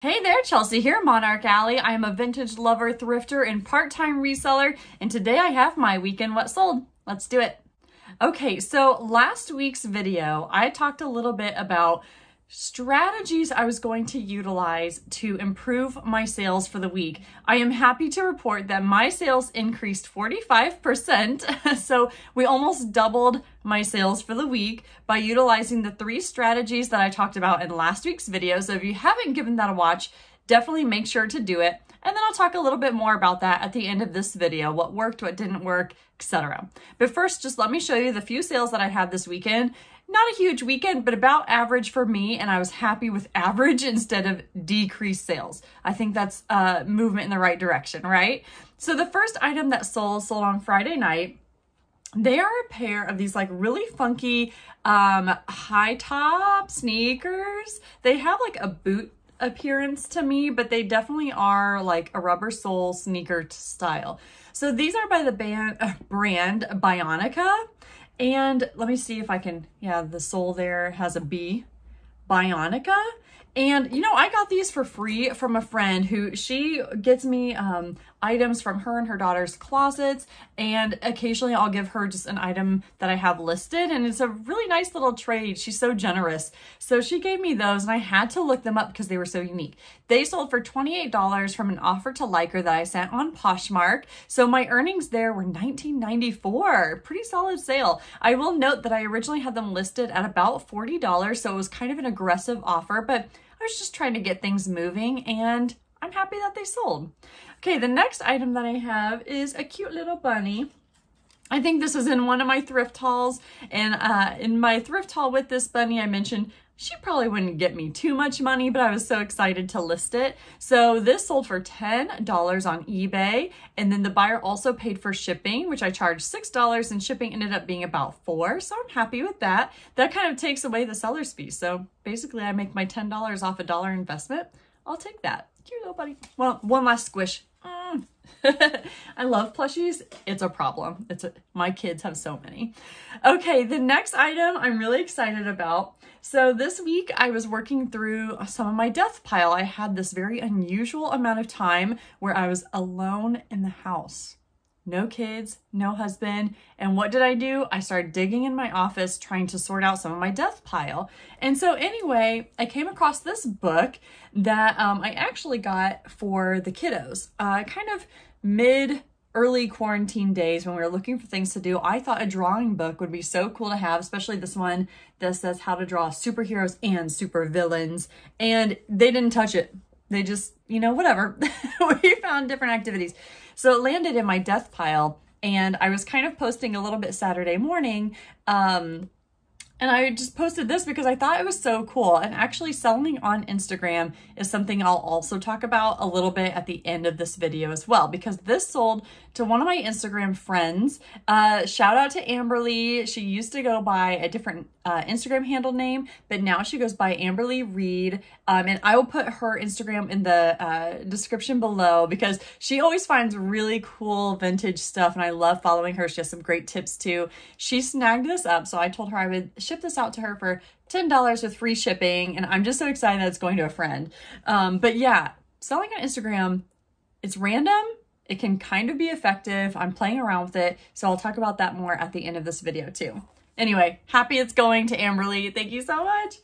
Hey there, Chelsea here, MonarchAlley. I am a vintage lover, thrifter, and part-time reseller, and today I have my weekend what sold. Let's do it. Okay, so last week's video, I talked a little bit about strategies I was going to utilize to improve my sales for the week. I am happy to report that my sales increased 45%. So we almost doubled my sales for the week by utilizing the 3 strategies that I talked about in last week's video. So if you haven't given that a watch, definitely make sure to do it. And then I'll talk a little bit more about that at the end of this video, what worked, what didn't work, etc. But first, just let me show you the few sales that I had this weekend. Not a huge weekend, but about average for me, and I was happy with average instead of decreased sales. I think that's movement in the right direction, right? So the first item that sold on Friday night. They are a pair of these like really funky high top sneakers. They have like a boot appearance to me, but they definitely are like a rubber sole sneaker style. So these are by the brand Bionica. And let me see if I can, yeah, the sole there has a B, Bionica. And, you know, I got these for free from a friend who she gets me items from her and her daughter's closets. And occasionally I'll give her just an item that I have listed. And it's a really nice little trade. She's so generous. So she gave me those and I had to look them up because they were so unique. They sold for $28 from an offer to liker that I sent on Poshmark. So my earnings there were $19.94. Pretty solid sale. I will note that I originally had them listed at about $40. So it was kind of an aggressive offer, but I was just trying to get things moving and I'm happy that they sold. Okay, the next item that I have is a cute little bunny. I think this was in one of my thrift hauls, and in my thrift haul with this bunny, I mentioned she probably wouldn't get me too much money, but I was so excited to list it. So this sold for $10 on eBay, and then the buyer also paid for shipping, which I charged $6, and shipping ended up being about $4, so I'm happy with that. That kind of takes away the seller's fee, so basically I make my $10 off a $1 investment. I'll take that. Cute little buddy. Well, one last squish. I love plushies. It's a problem. My kids have so many. Okay, the next item I'm really excited about. So this week I was working through some of my death pile. I had this very unusual amount of time where I was alone in the house. No kids, no husband. And what did I do? I started digging in my office trying to sort out some of my death pile. And so anyway, I came across this book that I actually got for the kiddos. Kind of early quarantine days when we were looking for things to do. I thought a drawing book would be so cool to have, especially this one that says how to draw superheroes and supervillains. And they didn't touch it. They just, you know, whatever. We found different activities. So it landed in my death pile, and I was kind of posting a little bit Saturday morning, and I just posted this because I thought it was so cool. And actually selling on Instagram is something I'll also talk about a little bit at the end of this video as well, because this sold to one of my Instagram friends. Shout out to Amberly. She used to go by a different Instagram handle name, but now she goes by Amberly Reed. And I will put her Instagram in the description below because she always finds really cool vintage stuff and I love following her. She has some great tips too. She snagged this up, so I told her I would ship this out to her for $10 with free shipping, and I'm just so excited that it's going to a friend. But yeah, selling on Instagram, it's random. It can kind of be effective. I'm playing around with it, so I'll talk about that more at the end of this video too. Anyway, happy it's going to Amberly. Thank you so much.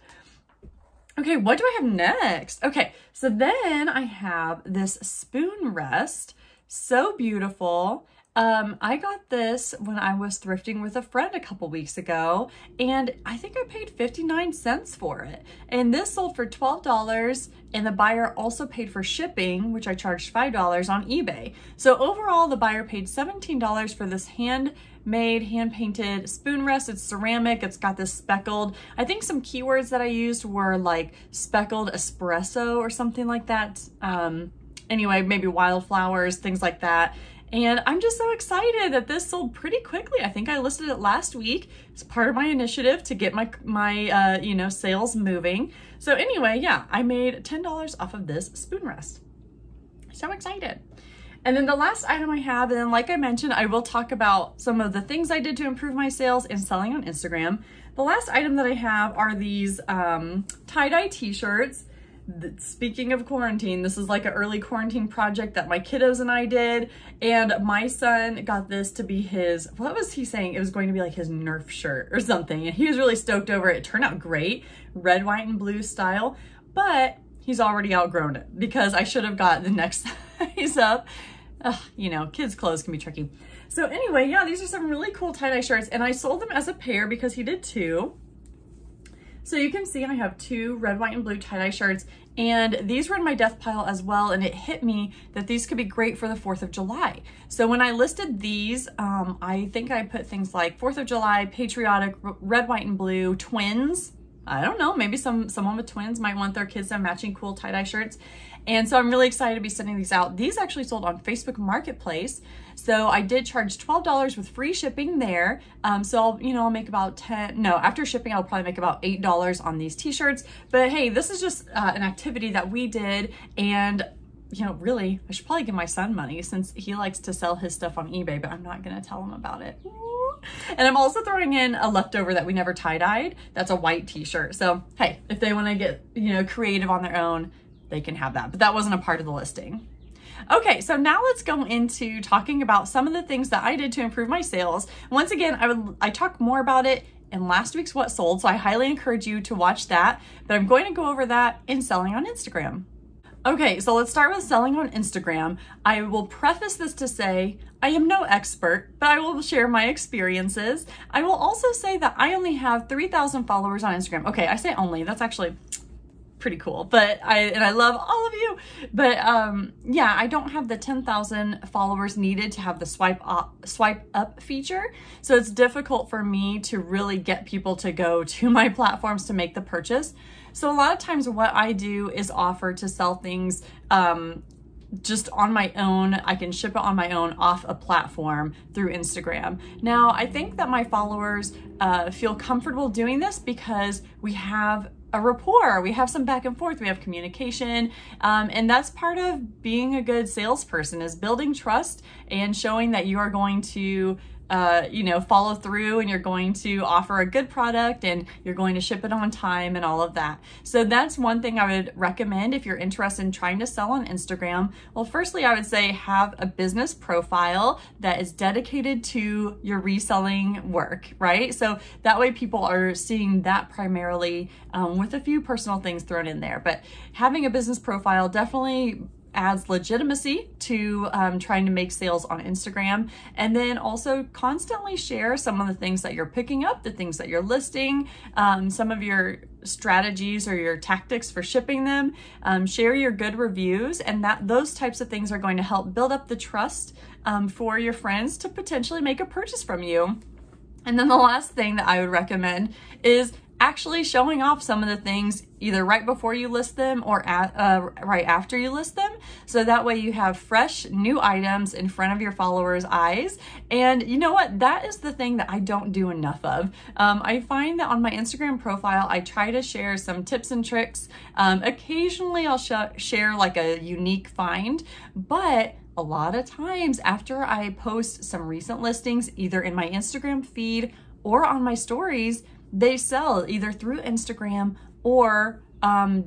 Okay, what do I have next? Okay, so then I have this spoon rest. So beautiful. I got this when I was thrifting with a friend a couple weeks ago, and I think I paid 59 cents for it. And this sold for $12, and the buyer also paid for shipping, which I charged $5 on eBay. So overall, the buyer paid $17 for this handmade, hand-painted spoon rest. It's ceramic. It's got this speckled, I think some keywords that I used were like speckled espresso or something like that. Anyway, maybe wildflowers, things like that. And I'm just so excited that this sold pretty quickly. I think I listed it last week. It's part of my initiative to get my you know, sales moving. So anyway, yeah, I made $10 off of this spoon rest. So excited. And then the last item I have, and then like I mentioned, I will talk about some of the things I did to improve my sales and selling on Instagram. The last item that I have are these tie-dye t-shirts. speaking of quarantine, this is like an early quarantine project that my kiddos and I did. And my son got this to be his, what was he saying? It was going to be like his Nerf shirt or something. And he was really stoked over it. It turned out great, red, white, and blue style, but he's already outgrown it because I should have got the next size up. Ugh, you know, kids' clothes can be tricky. So anyway, yeah, these are some really cool tie-dye shirts, and I sold them as a pair because he did too. So you can see I have 2 red, white, and blue tie-dye shirts, and these were in my death pile as well, and it hit me that these could be great for the 4th of July. So when I listed these, I think I put things like 4th of July, patriotic, red, white, and blue, twins. I don't know, maybe someone with twins might want their kids to have matching cool tie-dye shirts. And so I'm really excited to be sending these out. These actually sold on Facebook Marketplace. So I did charge $12 with free shipping there. So I'll make about after shipping, I'll probably make about $8 on these t-shirts. But hey, this is just an activity that we did. And really, I should probably give my son money since he likes to sell his stuff on eBay, but I'm not gonna tell him about it. And I'm also throwing in a leftover that we never tie-dyed. That's a white t-shirt. So hey, if they wanna get, creative on their own, they can have that, but that wasn't a part of the listing. Okay, so now let's go into talking about some of the things that I did to improve my sales. Once again, I talked more about it in last week's What Sold, so I highly encourage you to watch that, but I'm going to go over that in selling on Instagram. Okay, so let's start with selling on Instagram. I will preface this to say, I am no expert, but I will share my experiences. I will also say that I only have 3,000 followers on Instagram. Okay, I say only, that's actually pretty cool, but I love all of you, but yeah, I don't have the 10,000 followers needed to have the swipe up feature, so it's difficult for me to really get people to go to my platforms to make the purchase. So a lot of times what I do is offer to sell things just on my own. I can ship it on my own off a platform through Instagram. Now, I think that my followers feel comfortable doing this because we have a rapport, we have some back and forth, we have communication, and that's part of being a good salesperson, is building trust and showing that you are going to follow through, and you're going to offer a good product, and you're going to ship it on time and all of that. So that's one thing I would recommend if you're interested in trying to sell on Instagram. Well, firstly, I would say have a business profile that is dedicated to your reselling work, right? So that way people are seeing that primarily, with a few personal things thrown in there. But having a business profile definitely adds legitimacy to trying to make sales on Instagram. And then also constantly share some of the things that you're picking up, the things that you're listing, some of your strategies or your tactics for shipping them. Share your good reviews, and those types of things are going to help build up the trust for your friends to potentially make a purchase from you. And then the last thing that I would recommend is actually showing off some of the things either right before you list them or right after you list them. So that way you have fresh new items in front of your followers' eyes. And you know what? That is the thing that I don't do enough of. I find that on my Instagram profile, I try to share some tips and tricks. Occasionally I'll share like a unique find, but a lot of times after I post some recent listings, either in my Instagram feed or on my stories, they sell either through Instagram or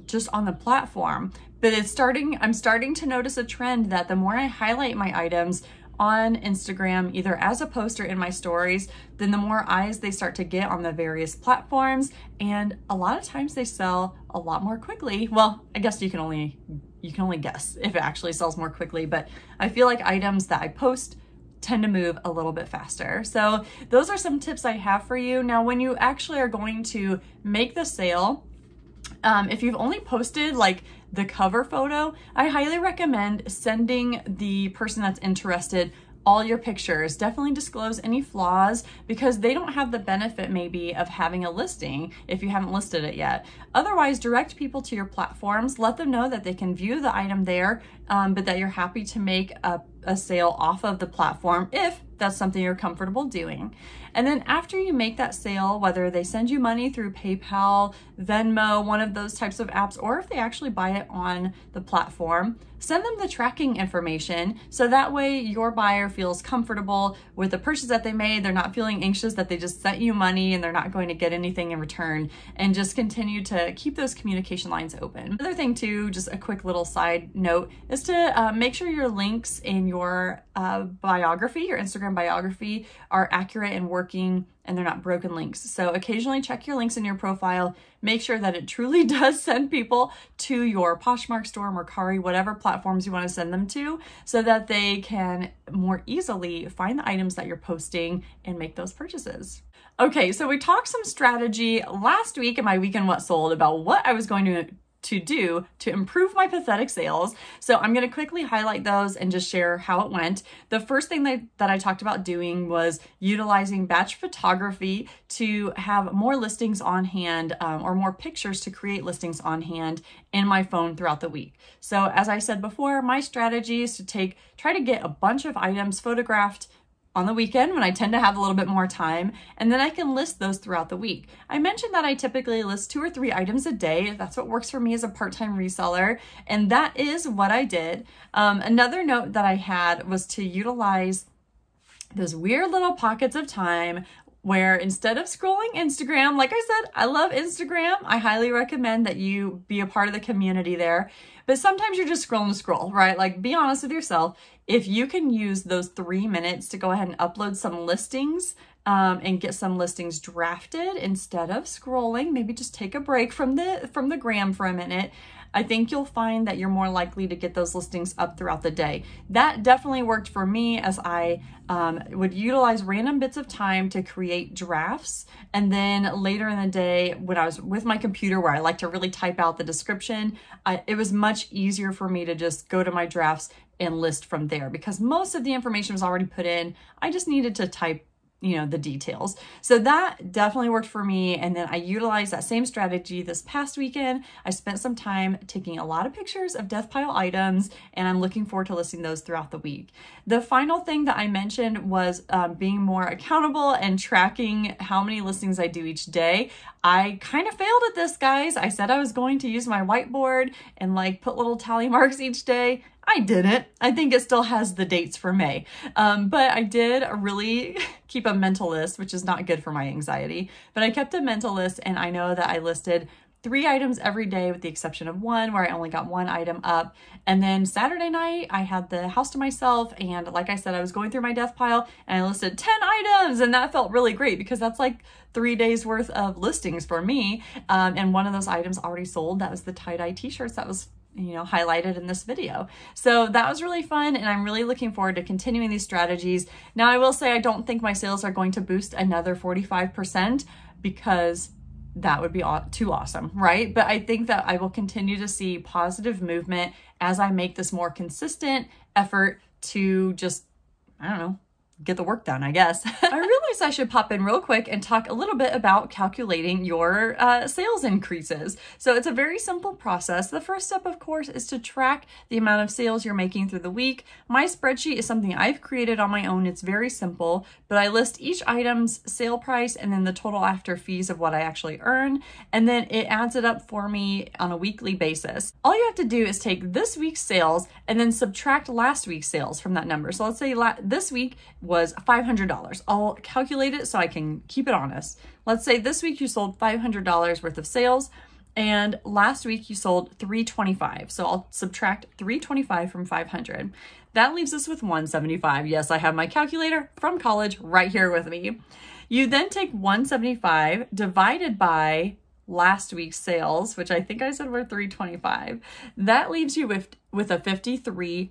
just on the platform. But I'm starting to notice a trend that the more I highlight my items on Instagram, either as a post or in my stories, then the more eyes they start to get on the various platforms. And a lot of times they sell a lot more quickly. Well, I guess you can only guess if it actually sells more quickly, but I feel like items that I post tend to move a little bit faster. So those are some tips I have for you. Now, when you actually are going to make the sale, if you've only posted like the cover photo, I highly recommend sending the person that's interested all your pictures. Definitely disclose any flaws, because they don't have the benefit maybe of having a listing if you haven't listed it yet. Otherwise, direct people to your platforms, let them know that they can view the item there, but that you're happy to make a sale off of the platform if that's something you're comfortable doing. And then after you make that sale, whether they send you money through PayPal, Venmo, one of those types of apps, or if they actually buy it on the platform, send them the tracking information so that way your buyer feels comfortable with the purchase that they made. They're not feeling anxious that they just sent you money and they're not going to get anything in return, and just continue to keep those communication lines open. Another thing too, just a quick little side note, is to make sure your links in your biography, your Instagram biography, are accurate and working and they're not broken links. So occasionally check your links in your profile, make sure that it truly does send people to your Poshmark store, Mercari, whatever platforms you want to send them to, so that they can more easily find the items that you're posting and make those purchases. Okay, so we talked some strategy last week in my Week in What Sold about what I was going to do to improve my pathetic sales. So I'm going to quickly highlight those and just share how it went. The first thing that I talked about doing was utilizing batch photography to have more listings on hand, or more pictures to create listings on hand in my phone throughout the week. So as I said before, my strategy is to try to get a bunch of items photographed on the weekend when I tend to have a little bit more time, and then I can list those throughout the week. I mentioned that I typically list 2 or 3 items a day. That's what works for me as a part-time reseller, and that is what I did. Another note that I had was to utilize those weird little pockets of time where instead of scrolling Instagram, like I said, I love Instagram. I highly recommend that you be a part of the community there. But sometimes you're just scrolling to scroll, right? Like, be honest with yourself. If you can use those 3 minutes to go ahead and upload some listings and get some listings drafted instead of scrolling, maybe just take a break from the gram for a minute, I think you'll find that you're more likely to get those listings up throughout the day. That definitely worked for me, as I would utilize random bits of time to create drafts. And then later in the day, when I was with my computer where I like to really type out the description, it was much easier for me to just go to my drafts and list from there, because most of the information was already put in. I just needed to type the details. So that definitely worked for me. And then I utilized that same strategy this past weekend. I spent some time taking a lot of pictures of death pile items, and I'm looking forward to listing those throughout the week. The final thing that I mentioned was being more accountable and tracking how many listings I do each day. I kind of failed at this, guys. I said I was going to use my whiteboard and put little tally marks each day. I didn't. I think it still has the dates for May. But I did really keep a mental list, which is not good for my anxiety. But I kept a mental list, and I know that I listed 3 items every day with the exception of one where I only got 1 item up. And then Saturday night, I had the house to myself. And like I said, I was going through my death pile and I listed 10 items. And that felt really great because that's like 3 days worth of listings for me. And one of those items already sold. That was the tie-dye t-shirts that was highlighted in this video. So that was really fun, and I'm really looking forward to continuing these strategies. Now, I will say I don't think my sales are going to boost another 45% because that would be too awesome, right? But I think that I will continue to see positive movement as I make this more consistent effort to just, I don't know, get the work done, I guess. I realized I should pop in real quick and talk a little bit about calculating your sales increases. So it's a very simple process. The first step, of course, is to track the amount of sales you're making through the week. My spreadsheet is something I've created on my own. It's very simple, but I list each item's sale price and then the total after fees of what I actually earn. And then it adds it up for me on a weekly basis. All you have to do is take this week's sales and then subtract last week's sales from that number. So let's say this week was $500. I'll calculate it so I can keep it honest. Let's say this week you sold $500 worth of sales, and last week you sold $325. So I'll subtract $325 from $500. That leaves us with $175. Yes, I have my calculator from college right here with me. You then take $175 divided by last week's sales, which I think I said were $325. That leaves you with a 53%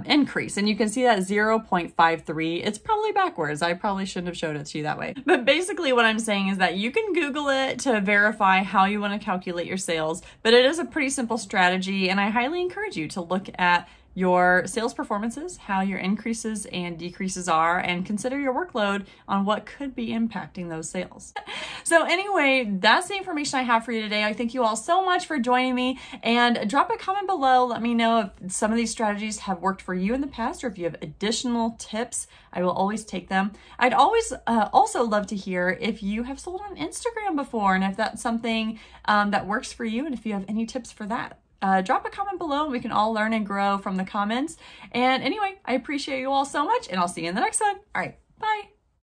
increase. And you can see that 0.53. It's probably backwards. I probably shouldn't have showed it to you that way. But basically what I'm saying is that you can Google it to verify how you want to calculate your sales, but it is a pretty simple strategy. And I highly encourage you to look at your sales performances, how your increases and decreases are, and consider your workload on what could be impacting those sales. So anyway, that's the information I have for you today. I thank you all so much for joining me, and drop a comment below. Let me know if some of these strategies have worked for you in the past, or if you have additional tips. I will always take them. I'd always also love to hear if you have sold on Instagram before, and if that's something that works for you, and if you have any tips for that. Drop a comment below and we can all learn and grow from the comments. And anyway, I appreciate you all so much, and I'll see you in the next one. All right, bye.